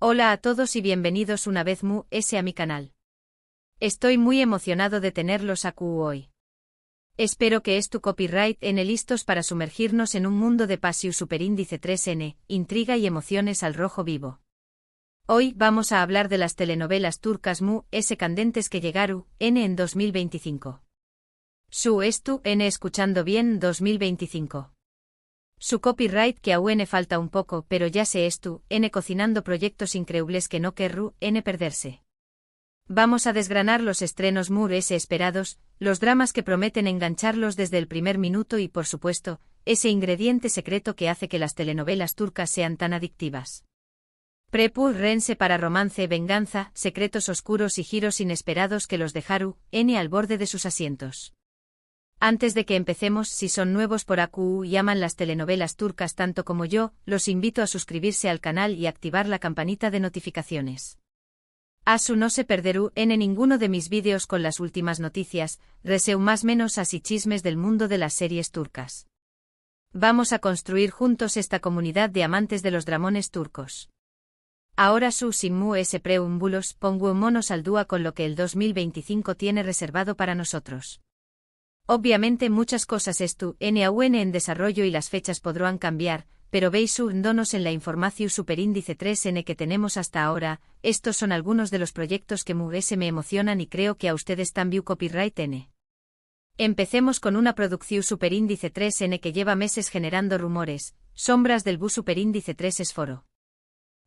Hola a todos y bienvenidos una vez a mi canal. Estoy muy emocionado de tenerlos aquí hoy. Espero que tu copyright listos para sumergirnos en un mundo de Pasiu Superíndice 3N, intriga y emociones al rojo vivo. Hoy vamos a hablar de las telenovelas turcas candentes que llegaron en 2025. Su escuchando bien 2025. Su copyright que aún falta un poco, pero ya sé cocinando proyectos increíbles que no querrú perderse. Vamos a desgranar los estrenos esperados, los dramas que prometen engancharlos desde el primer minuto y por supuesto, ese ingrediente secreto que hace que las telenovelas turcas sean tan adictivas. Prepárense para romance, venganza, secretos oscuros y giros inesperados que los dejaron al borde de sus asientos. Antes de que empecemos, si son nuevos por aquí y aman las telenovelas turcas tanto como yo, los invito a suscribirse al canal y activar la campanita de notificaciones. No se perderú ninguno de mis vídeos con las últimas noticias, reseu más menos así chismes del mundo de las series turcas. Vamos a construir juntos esta comunidad de amantes de los dramones turcos. Ahora sin preámbulos, pongámonos al día con lo que el 2025 tiene reservado para nosotros. Obviamente muchas cosas aún en desarrollo y las fechas podrán cambiar, pero veis donos en la información superíndice 3N que tenemos hasta ahora. Estos son algunos de los proyectos que me emocionan y creo que a ustedes también copyright N. Empecemos con una producción superíndice 3N que lleva meses generando rumores, Sombras del superíndice 3 Esforo.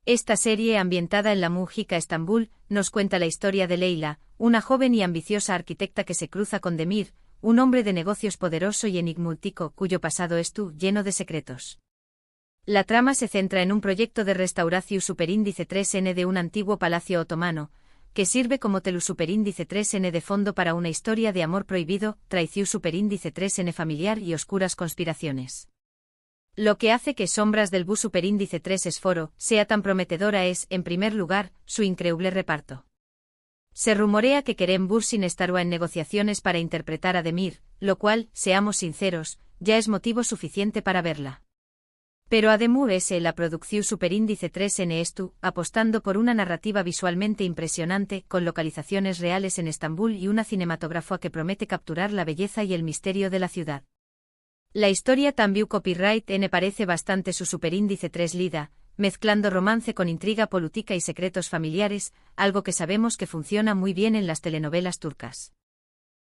Esta serie ambientada en la Mújica, Estambul, nos cuenta la historia de Leila, una joven y ambiciosa arquitecta que se cruza con Demir, un hombre de negocios poderoso y enigmático cuyo pasado lleno de secretos. La trama se centra en un proyecto de restauración superíndice 3N de un antiguo palacio otomano, que sirve como telu superíndice 3N de fondo para una historia de amor prohibido, traición superíndice 3N familiar y oscuras conspiraciones. Lo que hace que Sombras del superíndice 3 Esforo sea tan prometedora es, en primer lugar, su increíble reparto. Se rumorea que Kerem Bürsin estará en negociaciones para interpretar a Demir, lo cual, seamos sinceros, ya es motivo suficiente para verla. Pero además la producción superíndice 3N apostando por una narrativa visualmente impresionante, con localizaciones reales en Estambul y una cinematógrafa que promete capturar la belleza y el misterio de la ciudad. La historia también copyright N parece bastante su superíndice 3 Lida, mezclando romance con intriga política y secretos familiares, algo que sabemos que funciona muy bien en las telenovelas turcas.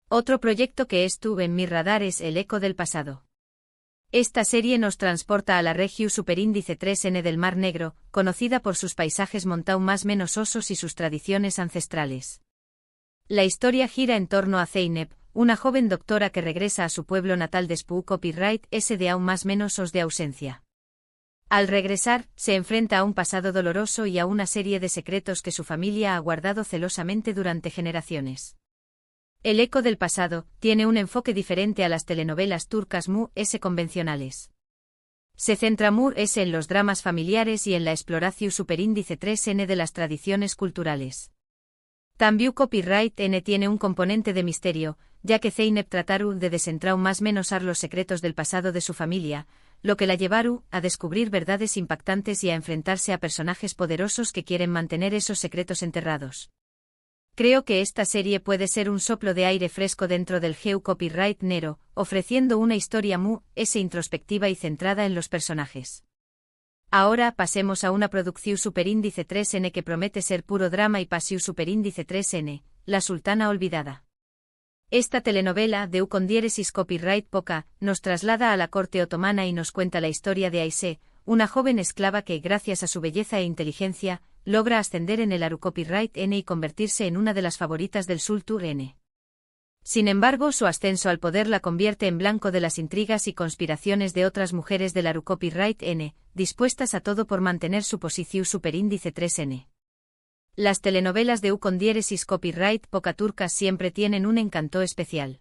Otro proyecto que estuvo en mi radar es El eco del pasado. Esta serie nos transporta a la región superíndice 3N del Mar Negro, conocida por sus paisajes montau más menos osos y sus tradiciones ancestrales. La historia gira en torno a Zeynep, una joven doctora que regresa a su pueblo natal después copyright de aún más menos os de ausencia. Al regresar, se enfrenta a un pasado doloroso y a una serie de secretos que su familia ha guardado celosamente durante generaciones. El eco del pasado tiene un enfoque diferente a las telenovelas turcas convencionales. Se centra en los dramas familiares y en la exploración superíndice 3N de las tradiciones culturales. También copyright N tiene un componente de misterio, ya que Zeynep trataron de desentrañar más menos los secretos del pasado de su familia, lo que la llevaron a descubrir verdades impactantes y a enfrentarse a personajes poderosos que quieren mantener esos secretos enterrados. Creo que esta serie puede ser un soplo de aire fresco dentro del geo copyright Nero, ofreciendo una historia introspectiva y centrada en los personajes. Ahora pasemos a una producción superíndice 3N que promete ser puro drama y pasión superíndice 3N, La Sultana Olvidada. Esta telenovela, de con diéresis copyright poca, nos traslada a la corte otomana y nos cuenta la historia de Ayşe, una joven esclava que, gracias a su belleza e inteligencia, logra ascender en el Aru copyright N y convertirse en una de las favoritas del Sultan N. Sin embargo, su ascenso al poder la convierte en blanco de las intrigas y conspiraciones de otras mujeres del Aru copyright N, dispuestas a todo por mantener su posición superíndice 3N. Las telenovelas de con diéresis copyright poca turcas siempre tienen un encanto especial.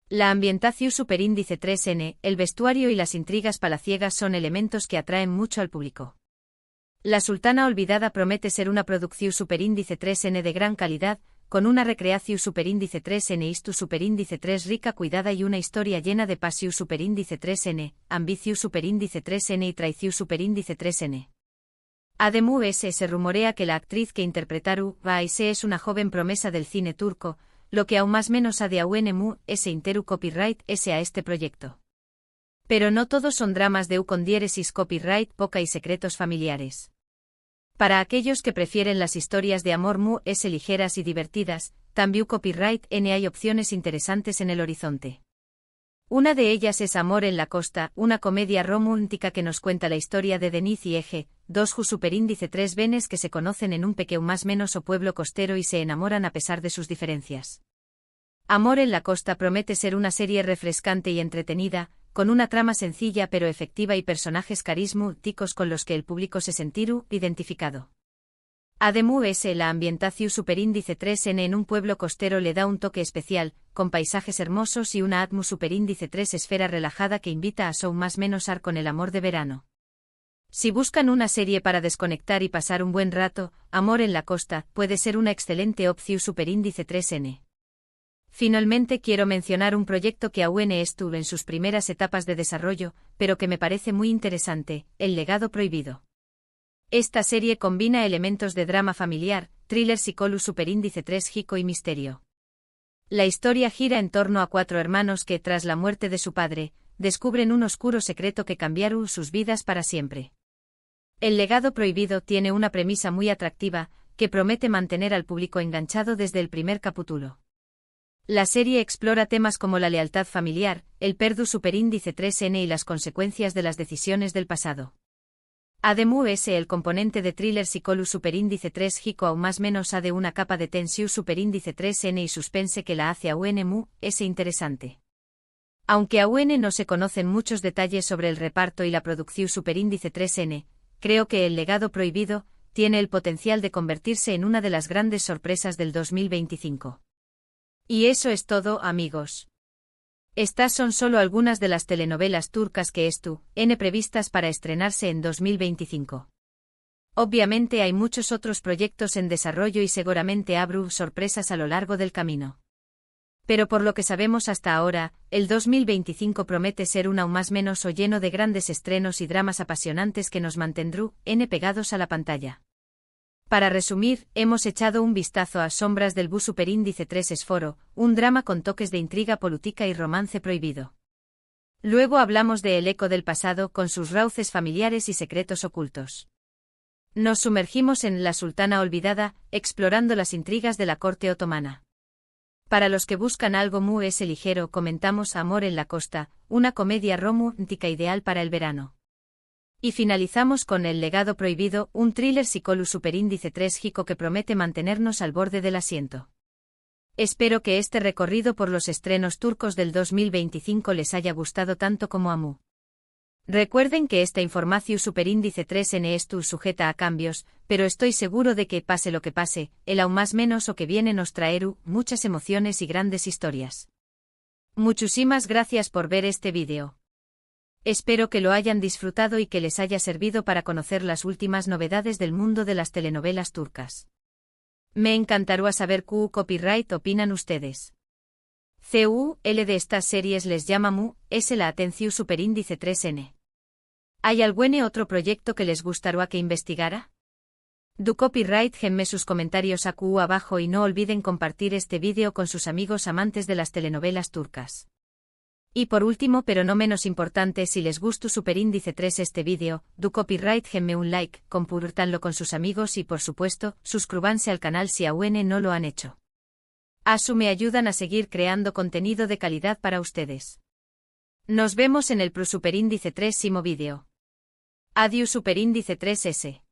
La ambientación superíndice 3N, el vestuario y las intrigas palaciegas son elementos que atraen mucho al público. La Sultana Olvidada promete ser una producción superíndice 3N de gran calidad, con una recreación superíndice 3N superíndice 3 rica cuidada y una historia llena de pasión superíndice 3N, ambición superíndice 3N y traición superíndice 3N. Adem S. Se rumorea que la actriz que interpretará Ayşe es una joven promesa del cine turco, lo que aún más menos ha de Adem S. interu copyright S. a este proyecto. Pero no todos son dramas de con diéresis copyright poca y secretos familiares. Para aquellos que prefieren las historias de amor S. ligeras y divertidas, también copyright N. hay opciones interesantes en el horizonte. Una de ellas es Amor en la costa, una comedia romántica que nos cuenta la historia de Deniz y Ege, dos superíndice 3 venes que se conocen en un pequeño más menos o pueblo costero y se enamoran a pesar de sus diferencias. Amor en la costa promete ser una serie refrescante y entretenida, con una trama sencilla pero efectiva y personajes carismáticos con los que el público se sentirá identificado. Adem S. La ambientación superíndice 3N en un pueblo costero le da un toque especial, con paisajes hermosos y una atmósfera superíndice 3 esfera relajada que invita a show más menos ar con el amor de verano. Si buscan una serie para desconectar y pasar un buen rato, Amor en la costa puede ser una excelente opción superíndice 3N. Finalmente quiero mencionar un proyecto que aún estuvo en sus primeras etapas de desarrollo, pero que me parece muy interesante, El legado prohibido. Esta serie combina elementos de drama familiar, thriller psicológico superíndice 3 gico y misterio. La historia gira en torno a 4 hermanos que, tras la muerte de su padre, descubren un oscuro secreto que cambiará sus vidas para siempre. El legado prohibido tiene una premisa muy atractiva, que promete mantener al público enganchado desde el primer capítulo. La serie explora temas como la lealtad familiar, el perdu superíndice 3N y las consecuencias de las decisiones del pasado. Adem S. El componente de thriller psicológico superíndice 3 gico aún más menos ha de una capa de tensión superíndice 3N y suspense que la hace aún S. interesante. Aunque aún no se conocen muchos detalles sobre el reparto y la producción superíndice 3N, creo que El legado prohibido tiene el potencial de convertirse en una de las grandes sorpresas del 2025. Y eso es todo, amigos. Estas son solo algunas de las telenovelas turcas que están previstas para estrenarse en 2025. Obviamente hay muchos otros proyectos en desarrollo y seguramente habrá sorpresas a lo largo del camino. Pero por lo que sabemos hasta ahora, el 2025 promete ser un aún más menos o lleno de grandes estrenos y dramas apasionantes que nos mantendrán pegados a la pantalla. Para resumir, hemos echado un vistazo a Sombras del bus superíndice 3 esforo, un drama con toques de intriga política y romance prohibido. Luego hablamos de El eco del pasado con sus rauces familiares y secretos ocultos. Nos sumergimos en La sultana olvidada, explorando las intrigas de la corte otomana. Para los que buscan algo ligero comentamos Amor en la costa, una comedia romántica ideal para el verano. Y finalizamos con El legado prohibido, un thriller psicológico superíndice 3 gico que promete mantenernos al borde del asiento. Espero que este recorrido por los estrenos turcos del 2025 les haya gustado tanto como a mí. Recuerden que esta información superíndice 3N es sujeta a cambios, pero estoy seguro de que, pase lo que pase, el aún más menos o que viene nos traerá muchas emociones y grandes historias. Muchísimas gracias por ver este vídeo. Espero que lo hayan disfrutado y que les haya servido para conocer las últimas novedades del mundo de las telenovelas turcas. Me encantaría saber qué copyright opinan ustedes. ¿Cuál de estas series les llama es la atención superíndice 3N? ¿Hay algún otro proyecto que les gustaría que investigara? Do copyright genme sus comentarios aquí abajo y no olviden compartir este vídeo con sus amigos amantes de las telenovelas turcas. Y por último pero no menos importante, si les gustó superíndice 3 este vídeo, do copyright genme un like, compártanlo con sus amigos y por supuesto, suscríbanse al canal si aún no lo han hecho. Me ayudan a seguir creando contenido de calidad para ustedes. Nos vemos en el superíndice 3 vídeo. Adiós superíndice 3S.